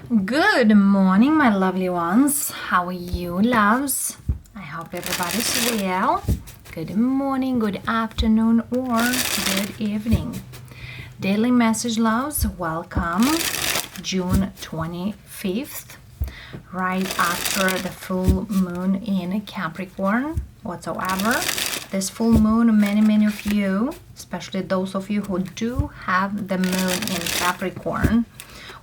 Good morning, my lovely ones. How are you, loves? I hope everybody's well. Good morning, good afternoon, or good evening. Daily message, loves. Welcome. June 25th, right after the full moon in Capricorn whatsoever. This full moon, many of you, especially those of you who do have the moon in Capricorn,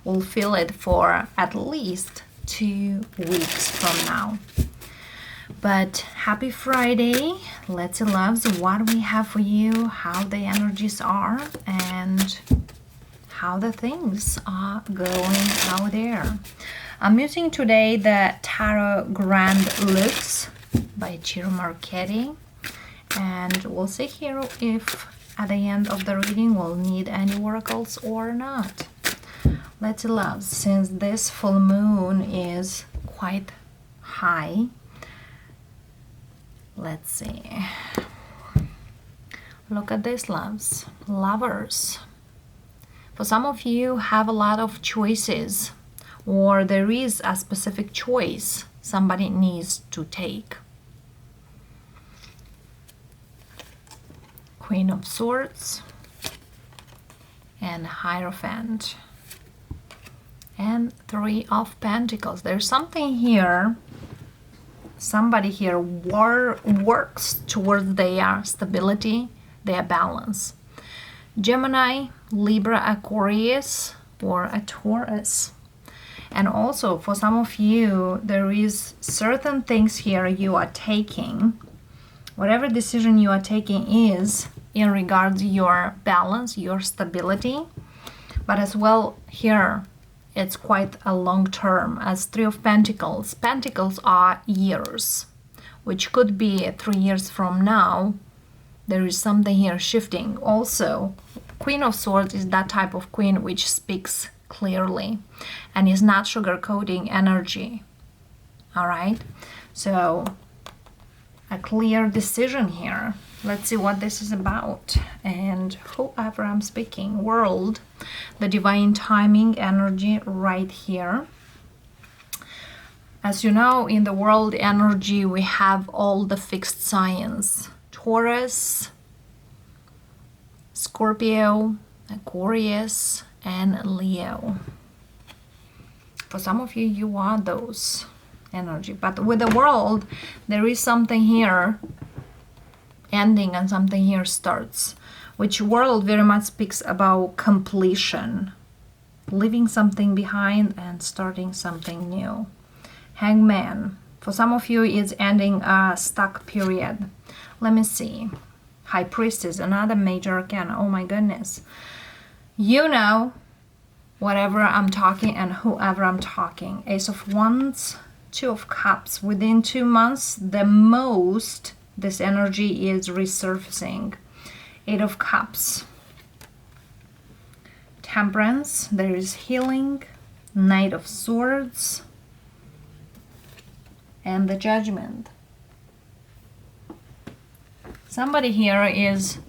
will feel it for at least 2 weeks from now. But happy Friday. Let's see, loves, what we have for you, how the energies are, and how the things are going out there. I'm using today the Tarot Grand Looks by Ciro Marchetti, and we'll see here if at the end of the reading we'll need any oracles or not. Let's see, loves, since this full moon is quite high, let's see. Look at this, loves. Lovers. For some of you have a lot of choices, or there is a specific choice somebody needs to take. Queen of Swords and Hierophant. And Three of Pentacles. There's something here. Somebody here works towards their stability, their balance. Gemini, Libra, Aquarius, or a Taurus. And also for some of you, there is certain things here you are taking. Whatever decision you are taking is in regards to your balance, your stability. But as well here, it's quite a long term. As Three of Pentacles, Pentacles are years, which could be 3 years from now. There is something here shifting. Also, Queen of Swords is that type of queen which speaks clearly and is not sugarcoating energy. All right, so a clear decision here. Let's see what this is about. And whoever I'm speaking, world, the divine timing energy right here. As you know, in the world energy, we have all the fixed signs. Taurus, Scorpio, Aquarius, and Leo. For some of you, you are those energy. But with the world, there is something here ending and something here starts, which world very much speaks about completion, leaving something behind and starting something new. Hangman, for some of you, is ending a stuck period. Let me see. High Priestess, another major arcana. Oh my goodness. You know whatever I'm talking and whoever I'm talking. Ace of Wands, Two of Cups. Within 2 months, the most, this energy is resurfacing. Eight of Cups. Temperance, there is healing. Knight of Swords. And the Judgment. Somebody here is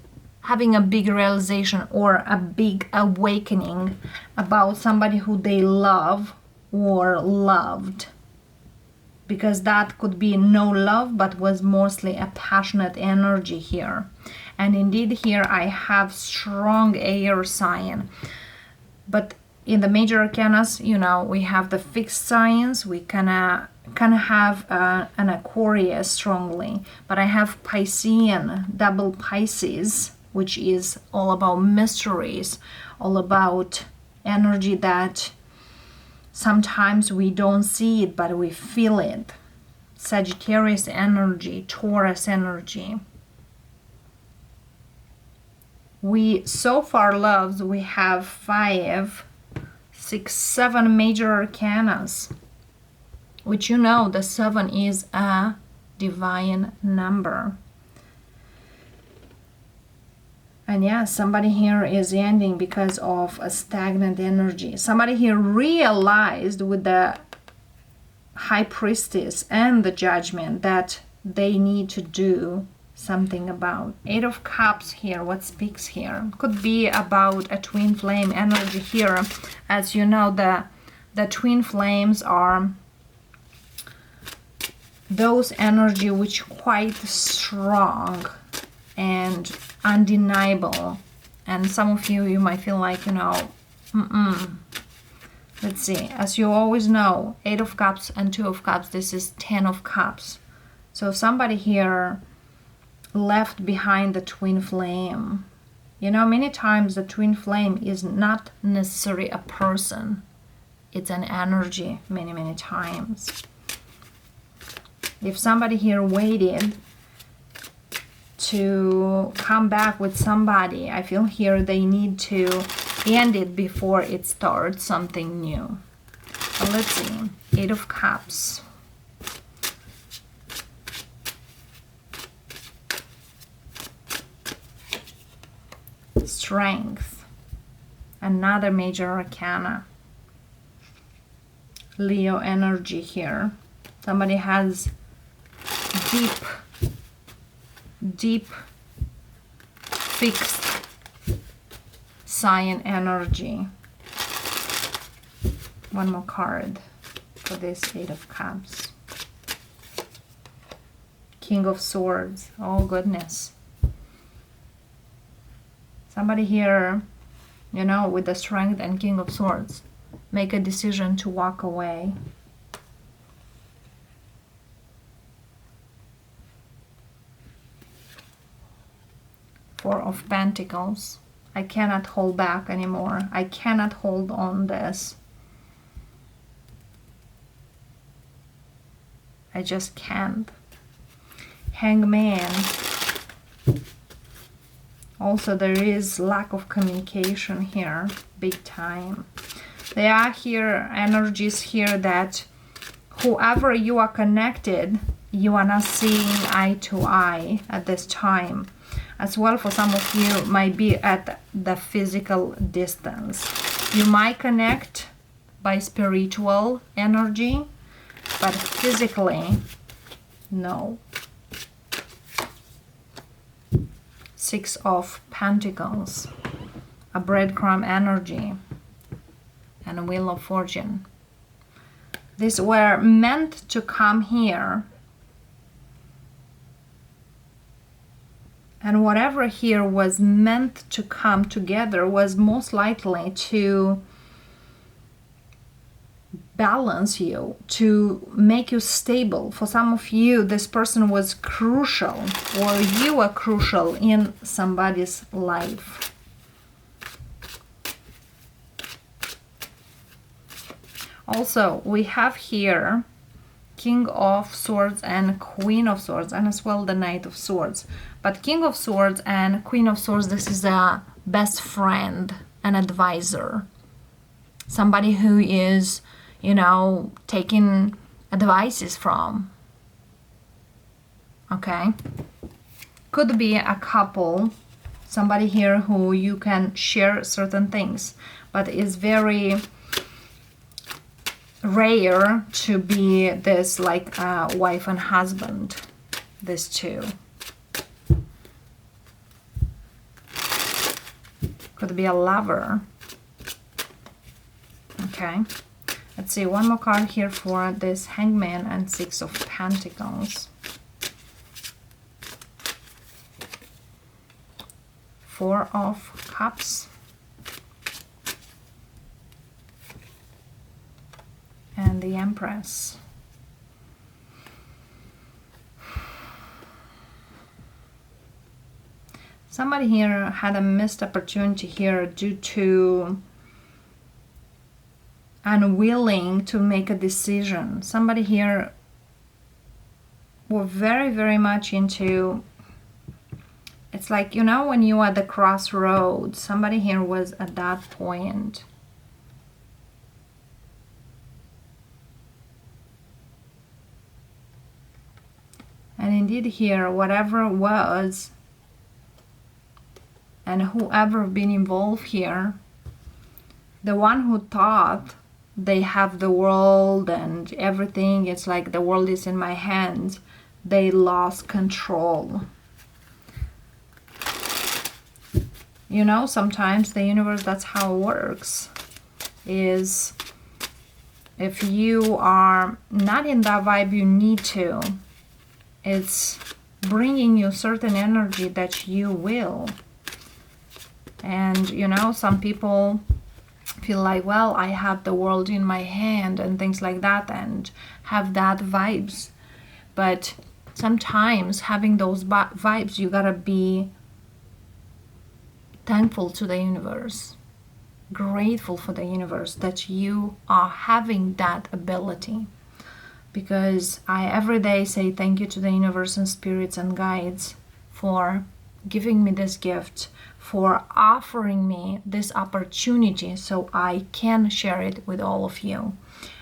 having a big realization or a big awakening about somebody who they love or loved. Because that could be no love, but was mostly a passionate energy here. And indeed here I have strong air sign. But in the major arcanas, you know, we have the fixed signs. We kind of have an Aquarius strongly. But I have Piscean, double Pisces, which is all about mysteries, all about energy that sometimes we don't see it, but we feel it. Sagittarius energy, Taurus energy. We, so far, loves, we have 5, 6, 7 major arcanas, which you know the 7 is a divine number. And yeah, somebody here is ending because of a stagnant energy. Somebody here realized with the High Priestess and the Judgment that they need to do something about. Eight of Cups here, what speaks here? Could be about a twin flame energy here. As you know, the The twin flames are those energy which quite strong and undeniable. And some of you, you might feel like, you know, let's see, as you always know, 8 of Cups and 2 of Cups, this is 10 of Cups. So somebody here left behind the twin flame. You know, many times the twin flame is not necessarily a person. It's an energy many, many times. If somebody here waited to come back with somebody, I feel here they need to end it before it starts something new. But let's see, 8 of Cups. Strength. Another major arcana. Leo energy here. Somebody has deep fixed sign energy. One more card for this 8 of Cups. King of Swords. Oh goodness. Somebody here, you know, with the Strength and King of Swords, make a decision to walk away. Four of Pentacles. I cannot hold back anymore. I cannot hold on this. I just can't. Hangman. Also, there is lack of communication here, big time. There are here energies here that whoever you are connected, you are not seeing eye to eye at this time. As well, for some of you, might be at the physical distance. You might connect by spiritual energy, but physically, no. 6 of Pentacles, a breadcrumb energy, and a Wheel of Fortune. These were meant to come here. And whatever here was meant to come together was most likely to balance you, to make you stable. For some of you, this person was crucial, or you were crucial in somebody's life. Also, we have here King of Swords and Queen of Swords, and as well the Knight of Swords. But King of Swords and Queen of Swords, this is a best friend, an advisor. Somebody who is, you know, taking advices from. Okay? Could be a couple, somebody here who you can share certain things, but is very rare to be this like wife and husband, this two. Could be a lover. Okay, let's see, one more card here for this Hangman and 6 of Pentacles. 4 of Cups. And the Empress. Somebody here had a missed opportunity here due to unwilling to make a decision. Somebody here were very, very much into, it's like, you know, when you are at the crossroads, somebody here was at that point. And indeed here, whatever was, and whoever been involved here, the one who thought they have the world and everything, it's like the world is in my hands, they lost control. You know, sometimes the universe, that's how it works, is If you are not in that vibe, you need to. It's bringing you certain energy that you will. And you know, some people feel like, well, I have the world in my hand and things like that, and have that vibes. But sometimes having those vibes, you gotta be thankful to the universe, grateful for the universe that you are having that ability. Because I every day say thank you to the universe and spirits and guides for giving me this gift, for offering me this opportunity so I can share it with all of you.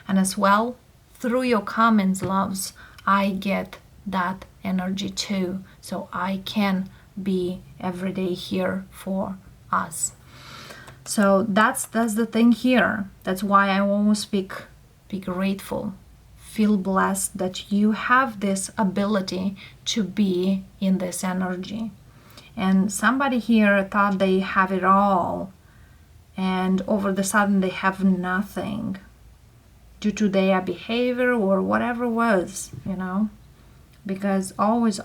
And as well, through your comments, loves, I get that energy too, so I can be every day here for us. So that's the thing here. That's why I always speak, be grateful, feel blessed that you have this ability to be in this energy. And somebody here thought they have it all, and over the sudden they have nothing due to their behavior or whatever it was, you know. Because always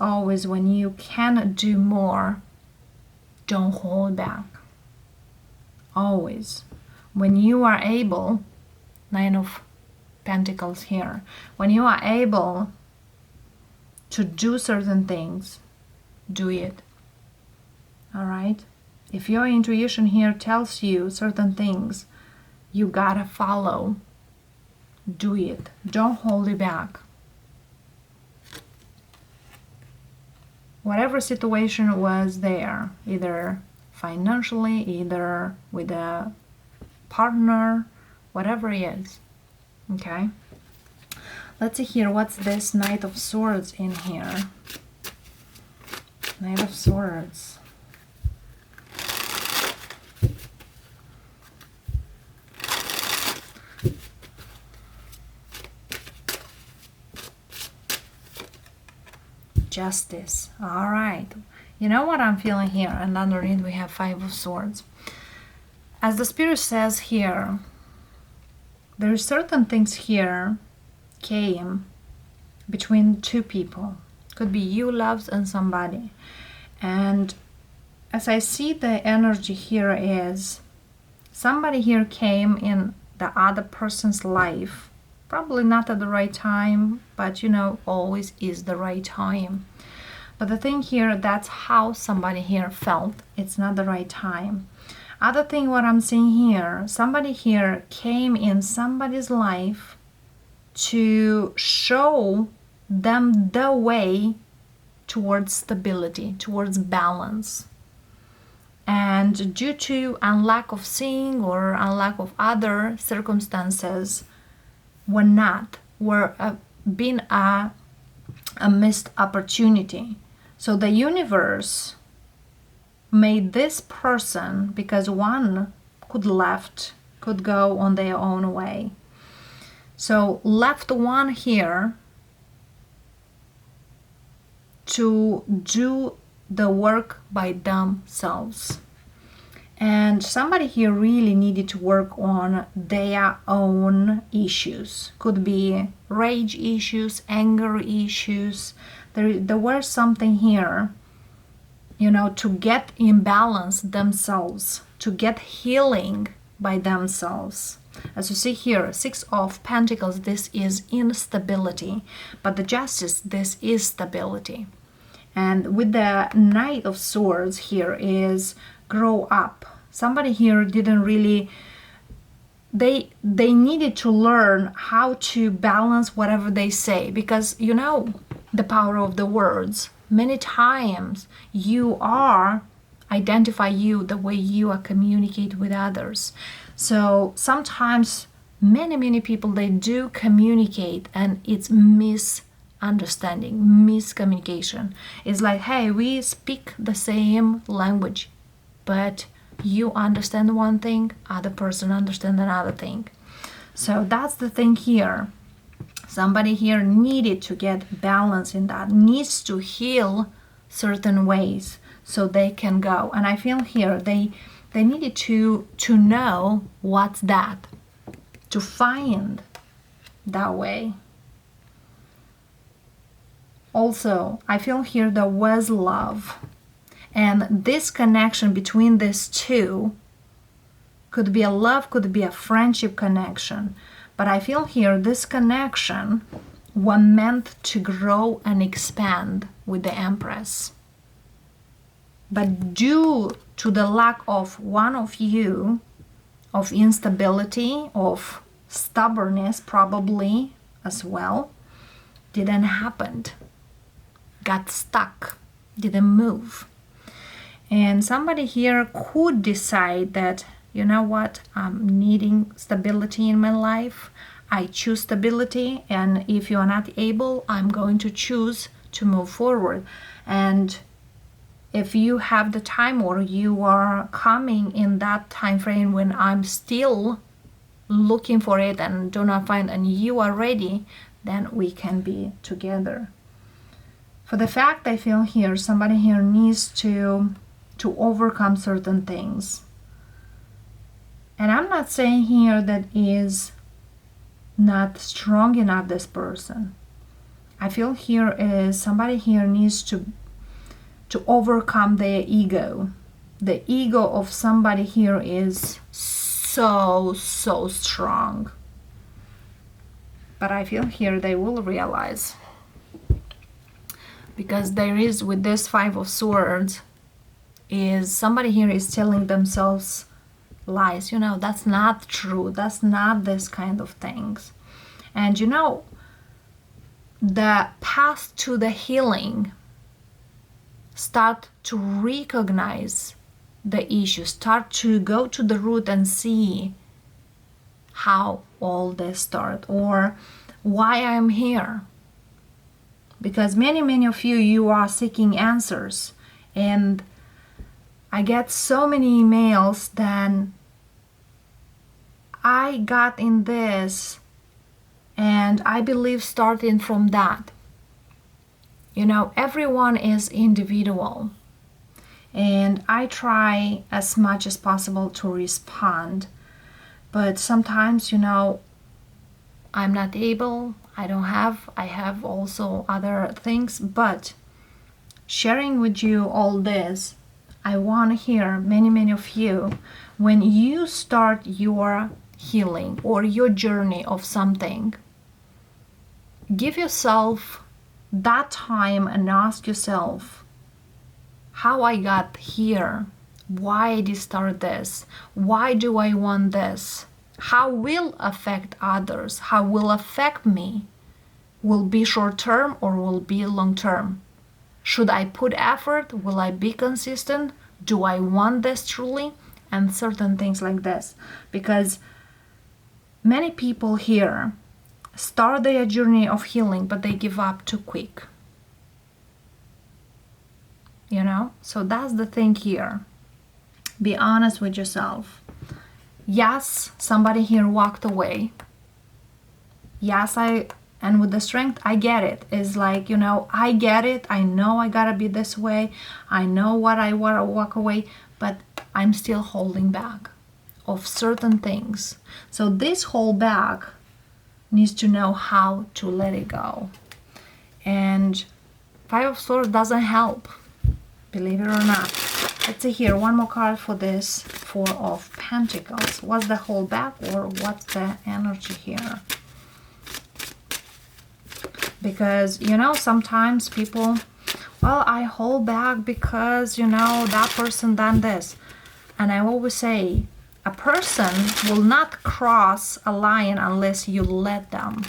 when you can do more, don't hold back. Always. When you are able, Nine of Pentacles here, when you are able to do certain things, do it. All right? If your intuition here tells you certain things, you gotta follow. Do it. Don't hold it back. Whatever situation was there, either financially, either with a partner, whatever it is. Okay? Let's see here, what's this Knight of Swords in here? Knight of Swords. Justice. All right. You know what I'm feeling here? And underneath we have Five of Swords. As the Spirit says here, there are certain things here came between two people. Could be you, loves, and somebody. And as I see the energy here is somebody here came in the other person's life. Probably not at the right time, but you know, always is the right time. But the thing here, that's how somebody here felt. It's not the right time. Other thing what I'm seeing here, somebody here came in somebody's life to show them the way towards stability, towards balance. And due to a lack of seeing or a lack of other circumstances, were been a missed opportunity. So the universe made this person, because one could go on their own way. So left one here to do the work by themselves. And somebody here really needed to work on their own issues. Could be rage issues, anger issues. There was something here, you know, to get in balance themselves, to get healing by themselves. As you see here, Six of Pentacles, this is instability. But the Justice, this is stability. And with the Knight of Swords here is grow up. Somebody here didn't really, they needed to learn how to balance whatever they say, because you know the power of the words. Many times you are identify you the way you are communicate with others. So sometimes many people, they do communicate and it's misunderstanding, miscommunication. It's like, hey, we speak the same language, but you understand one thing, other person understand another thing. So that's the thing here. Somebody here needed to get balance in that, needs to heal certain ways so they can go. And I feel here they needed to know what's that, to find that way. Also, I feel here there was love. And this connection between these two could be a love, could be a friendship connection. But I feel here this connection was meant to grow and expand with the Empress. But due to the lack of one of you, of instability, of stubbornness probably as well, didn't happen. Got stuck, didn't move. And somebody here could decide that, you know what, I'm needing stability in my life. I choose stability, and if you're not able, I'm going to choose to move forward. And if you have the time, or you are coming in that time frame when I'm still looking for it and do not find, and you are ready, then we can be together. For the fact I feel here, somebody here needs to overcome certain things. And I'm not saying here that is not strong enough, this person. I feel here is somebody here needs to overcome their ego. The ego of somebody here is so strong. But I feel here they will realize, because there is, with this Five of Swords, is somebody here is telling themselves lies. You know, that's not true. That's not this kind of things. And you know, the path to the healing, start to recognize the issue, start to go to the root and see how all this started, or why I'm here. Because many of you are seeking answers, and I get so many emails that I got in this, and I believe starting from that. You know, everyone is individual, and I try as much as possible to respond, but sometimes, you know, I'm not able, I have also other things. But sharing with you all this, I want to hear many of you, when you start your healing or your journey of something, give yourself that time and ask yourself, how I got here, why I did start this, why do I want this, how will affect others, how will affect me, will be short term or will be long term. Should I put effort? Will I be consistent? Do I want this truly? And certain things like this. Because many people here start their journey of healing, but they give up too quick. You know? So that's the thing here. Be honest with yourself. Yes, somebody here walked away. Yes, and with the strength, I get it. It's like, you know, I get it. I know I gotta be this way. I know what I want to walk away, but I'm still holding back of certain things. So this hold back needs to know how to let it go. And Five of Swords doesn't help, believe it or not. Let's see here, one more card for this Four of Pentacles. What's the hold back, or what's the energy here? Because, you know, sometimes people, well, I hold back because, you know, that person done this. And I always say, a person will not cross a line unless you let them.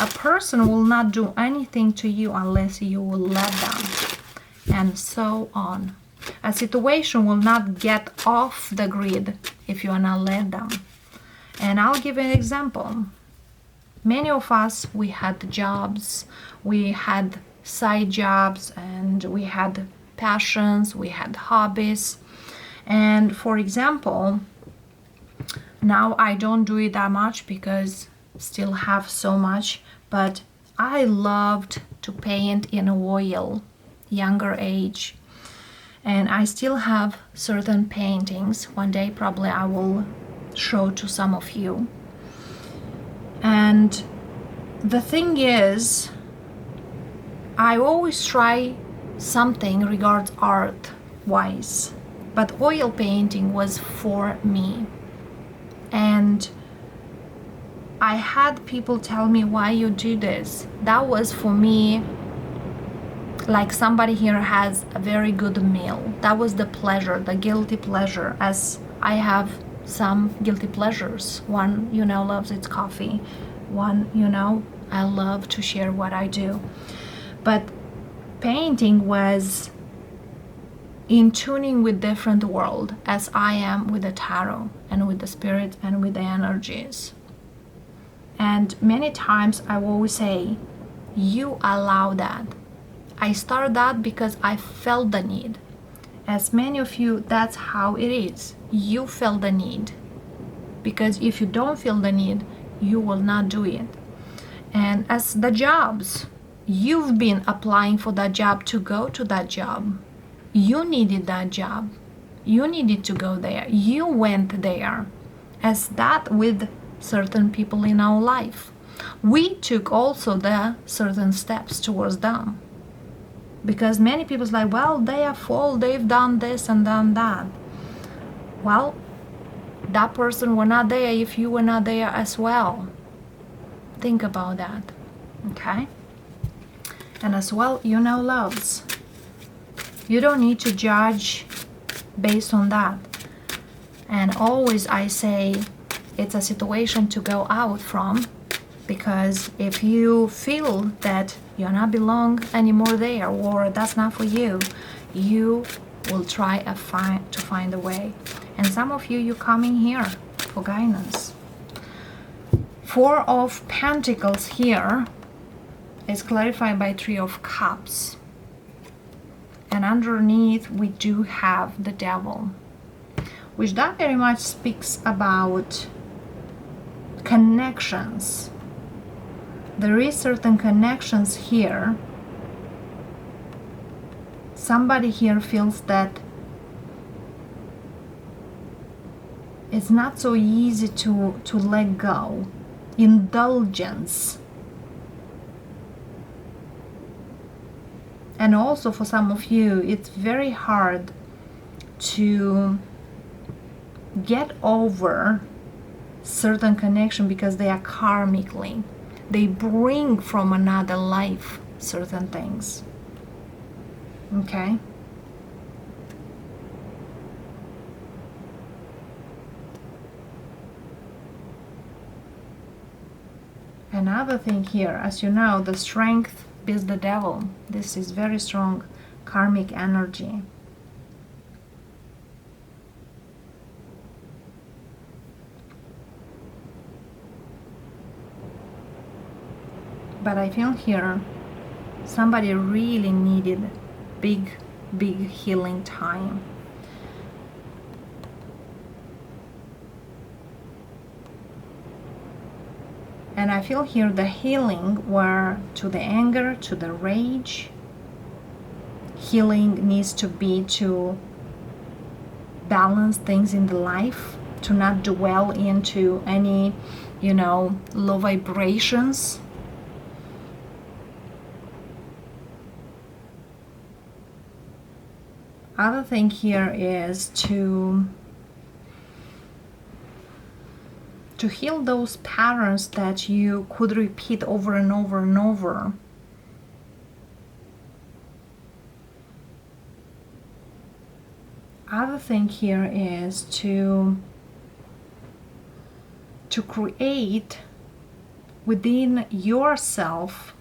A person will not do anything to you unless you will let them. And so on. A situation will not get off the grid if you are not let them. And I'll give an example. Many of us, we had jobs, we had side jobs, and we had passions, we had hobbies. And for example, now I don't do it that much because still have so much, but I loved to paint in oil, younger age. And I still have certain paintings. One day probably I will show to some of you. And the thing is, I always try something regards art wise, but oil painting was for me. And I had people tell me, why you do this? That was for me like somebody here has a very good meal. That was the pleasure, the guilty pleasure, as I have some guilty pleasures. One, loves its coffee. One, I love to share what I do. But painting was in tuning with different world, as I am with the tarot and with the spirit and with the energies. And many times I will always say, you allow that. I start that because I felt the need. As many of you, that's how it is. You feel the need. Because if you don't feel the need, you will not do it. And as the jobs, you've been applying for that job to go to that job. You needed that job. You needed to go there. You went there. As that with certain people in our life. We took also the certain steps towards them. Because many people's like, well, they are full, they've done this and done that. Well, that person were not there if you were not there as well. Think about that, okay? And as well, loves. You don't need to judge based on that. And always I say, it's a situation to go out from, because if you feel that you're not belong anymore there, or that's not for you, you will try to find a way. And some of you coming here for guidance. Four of Pentacles here is clarified by Three of Cups. And underneath we do have the Devil, which that very much speaks about connections. There is certain connections here. Somebody here feels that it's not so easy to let go. Indulgence. And also for some of you, it's very hard to get over certain connection because they are karmically. They bring from another life certain things. Okay? Another thing here, as you know, the Strength is the Devil. This is very strong karmic energy. But I feel here somebody really needed big healing time. And I feel here the healing were to the anger, to the rage. Healing needs to be to balance things in the life, to not dwell into any, low vibrations. Other thing here is to heal those patterns that you could repeat over and over and over. Other thing here is to create within yourself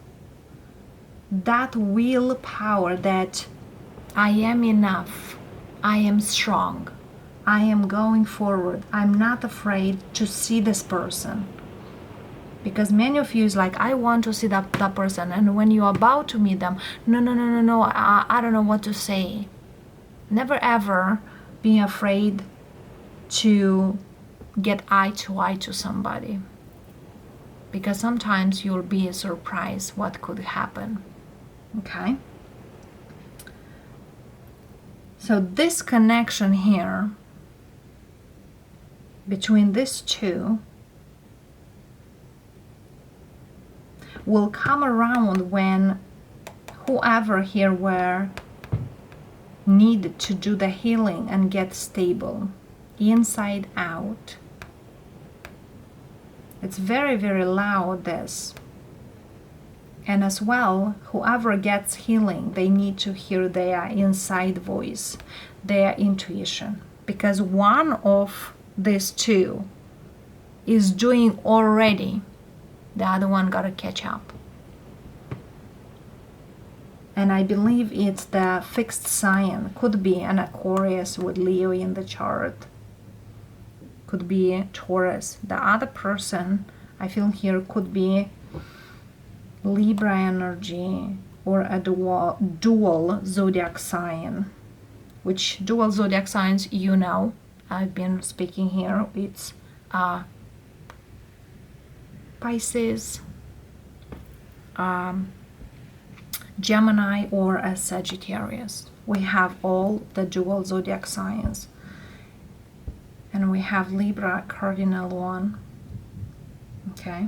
that willpower that I am enough, I am strong, I am going forward, I'm not afraid to see this person. Because many of you is like, I want to see that person, and when you're about to meet them, no, I don't know what to say. Never ever be afraid to get eye to somebody. Because sometimes you'll be surprised what could happen. Okay? So this connection here between these two, will come around when whoever here were needed to do the healing and get stable inside out. It's very, very loud, this. And as well, whoever gets healing, they need to hear their inside voice, their intuition. Because one of these two is doing already, the other one gotta catch up. And I believe it's the fixed sign. Could be an Aquarius with Leo in the chart. Could be Taurus. The other person, I feel here, could be Libra energy or a dual zodiac sign. Which dual zodiac signs, you know, I've been speaking here. It's Pisces, Gemini, or a Sagittarius. We have all the dual zodiac signs. And we have Libra, cardinal one. Okay.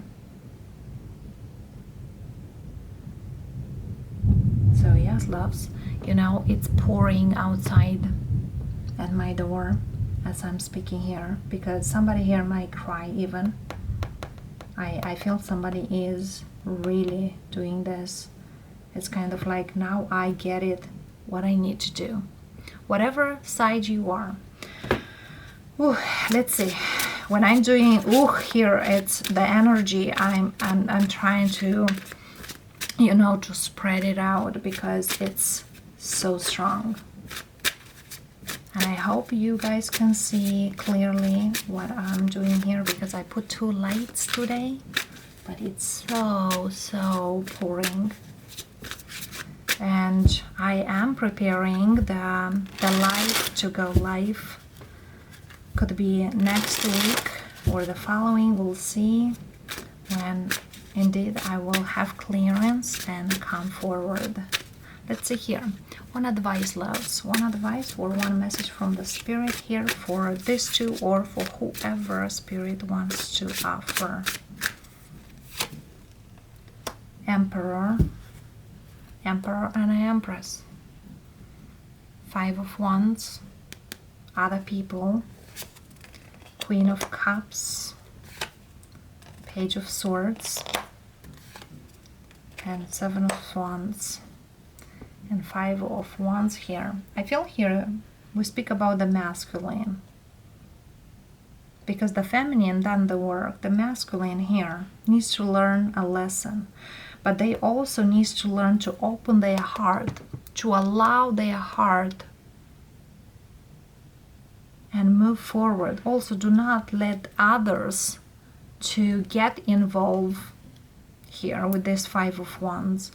So yes, loves, you know, it's pouring outside at my door as I'm speaking here, because somebody here might cry even. I feel somebody is really doing this. It's kind of like, now I get it, what I need to do. Whatever side you are. Ooh, let's see. When I'm doing here, it's the energy. I'm trying to, you know, to spread it out because it's so strong. And I hope you guys can see clearly what I'm doing here, because I put 2 lights today, but it's so pouring. And I am preparing the live to go live. Could be next week or the following, we'll see when indeed I will have clearance and come forward. Let's see here. One advice, loves. One advice or one message from the spirit here for these two, or for whoever spirit wants to offer. Emperor and an Empress. 5 of Wands. Other people. Queen of Cups, Page of Swords, and 7 of Wands, and 5 of Wands here. I feel here we speak about the masculine, because the feminine done the work. The masculine here needs to learn a lesson, but they also needs to learn to open their heart, to allow their heart and move forward. Also, do not let others to get involved here with this 5 of Wands.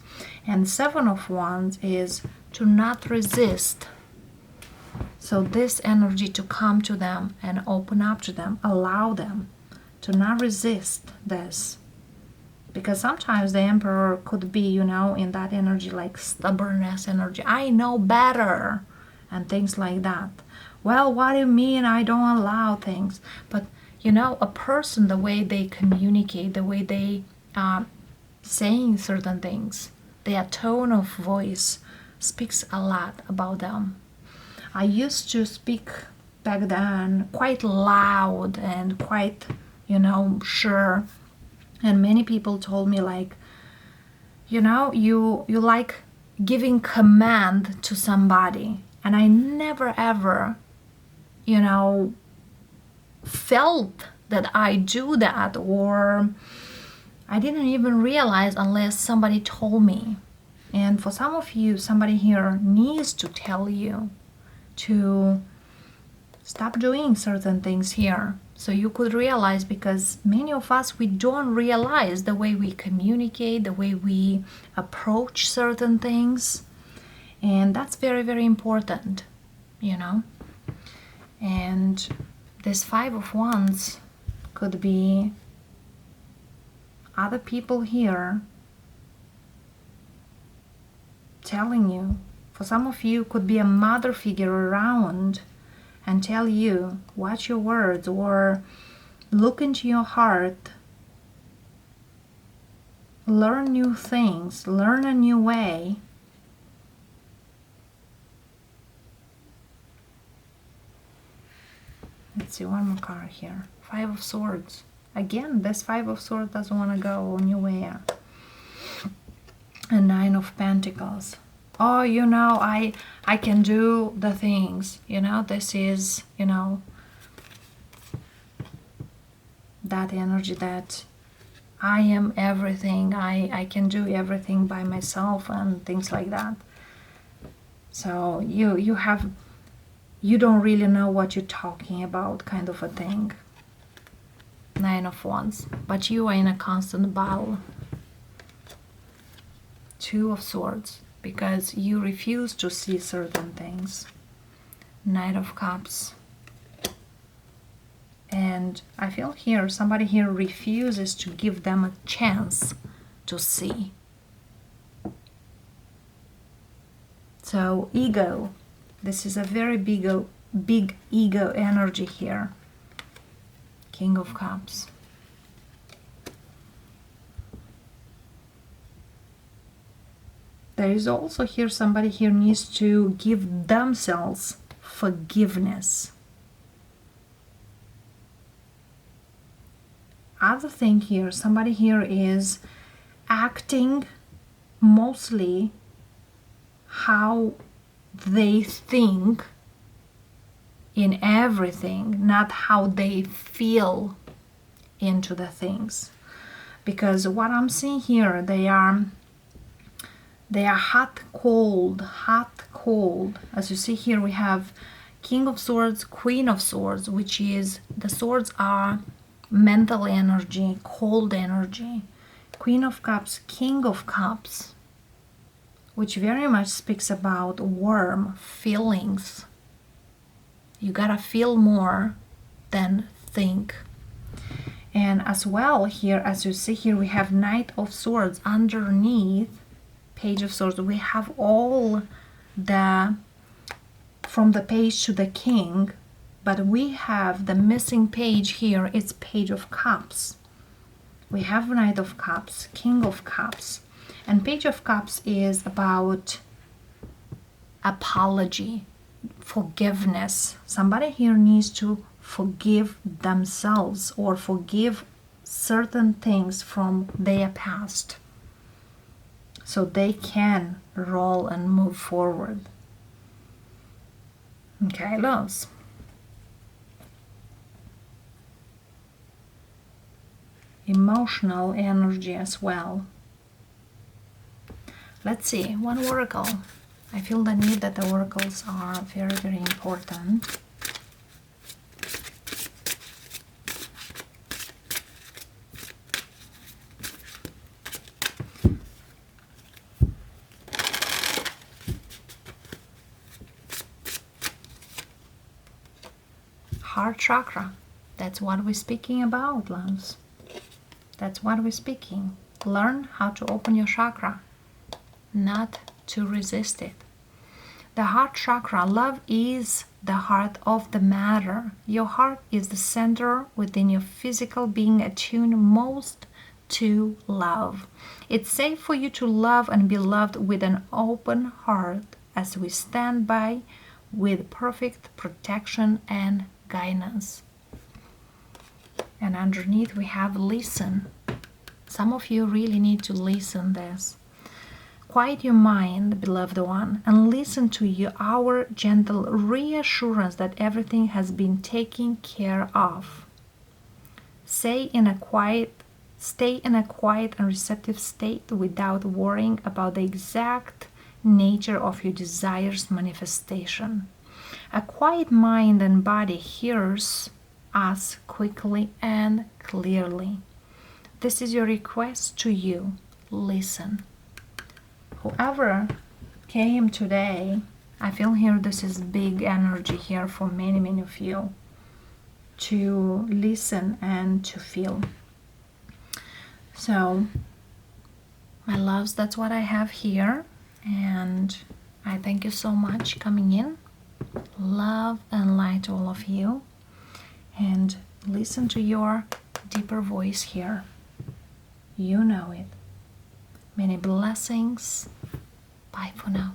And 7 of Wands is to not resist. So this energy to come to them and open up to them, allow them to not resist this. Because sometimes the Emperor could be, you know, in that energy, like stubbornness energy. I know better and things like that. Well, what do you mean I don't allow things? But, you know, a person, the way they communicate, the way they saying certain things, their tone of voice speaks a lot about them. I used to speak back then quite loud and quite, you know, sure. And many people told me, like, you know, you like giving command to somebody. And I never ever, you know, felt that I do that, or I didn't even realize unless somebody told me. And for some of you, somebody here needs to tell you to stop doing certain things here, so you could realize, because many of us, we don't realize the way we communicate, the way we approach certain things, and that's very, very important, you know. And this 5 of Wands could be other people here telling you. For some of you, could be a mother figure around and tell you, watch your words, or look into your heart learn new things, learn a new way. Let's see, one more card here. Five of Swords. Again, this Five of Swords doesn't want to go anywhere. And Nine of Pentacles. Oh, you know, I can do the things. You know, this is, you know, that energy that I am everything. I can do everything by myself and things like that. So you don't really know what you're talking about, kind of a thing. Nine of Wands. But you are in a constant battle. Two of Swords, because you refuse to see certain things. Knight of Cups. And I feel here, somebody here refuses to give them a chance to see. So, ego. This is a very big ego energy here. King of Cups. There is also here somebody here needs to give themselves forgiveness. Other thing here, somebody here is acting mostly how they think in everything, not how they feel into the things. Because what I'm seeing here, they are hot, cold, hot, cold. As you see here, we have King of Swords, Queen of Swords, which is, the swords are mental energy, cold energy. Queen of Cups, King of Cups, which very much speaks about warm feelings. You gotta feel more than think. And as well here, as you see here, we have Knight of Swords underneath Page of Swords. We have all the, from the page to the king, but we have the missing page here. It's Page of Cups. We have Knight of Cups, King of Cups, and Page of Cups is about apology, forgiveness. Somebody here needs to forgive themselves or forgive certain things from their past, so they can roll and move forward. Okay, loves. Emotional energy as well. Let's see, one oracle. I feel the need that the oracles are very, very important. Heart chakra. That's what we're speaking about, loves. That's what we're speaking. Learn how to open your chakra, not to resist it. The heart chakra, love is the heart of the matter. Your heart is the center within your physical being, attuned most to love. It's safe for you to love and be loved with an open heart as we stand by with perfect protection and guidance. And underneath we have listen. Some of you really need to listen this. Quiet your mind, beloved one, and listen to our gentle reassurance that everything has been taken care of. Stay in a quiet and receptive state without worrying about the exact nature of your desire's manifestation. A quiet mind and body hears us quickly and clearly. This is your request to you. Listen. Whoever came today, I feel here this is big energy here for many, many of you to listen and to feel. So, my loves, that's what I have here, and I thank you so much coming in. Love and light to all of you, and listen to your deeper voice here. You know it. Many blessings. Bye for now.